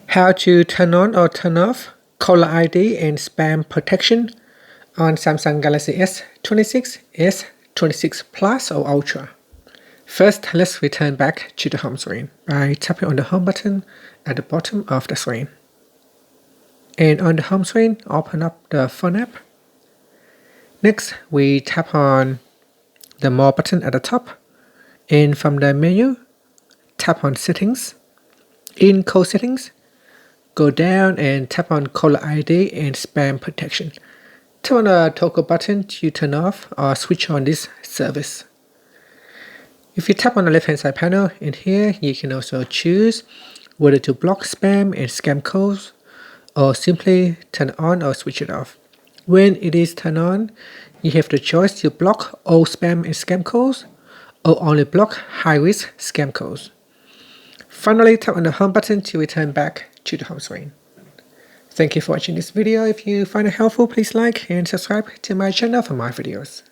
How to turn on or turn off caller ID and spam protection on Samsung Galaxy S26, S26 Plus or Ultra. First, let's return back to the home screen by tapping on the home button at the bottom of the screen. And on the home screen, open up the phone app. Next, we tap on the More button at the top. And from the menu, tap on Settings. In Call Settings, go down and tap on Caller ID and Spam Protection. Tap on the toggle button to turn off or switch on this service. If you tap on the left hand side panel, in here you can also choose whether to block spam and scam calls or simply turn it on or switch it off. When it is turned on, you have the choice to block all spam and scam calls or only block high-risk scam calls. Finally, tap on the home button to return back to the home screen. Thank you for watching this video. If you find it helpful, please like and subscribe to my channel for more videos.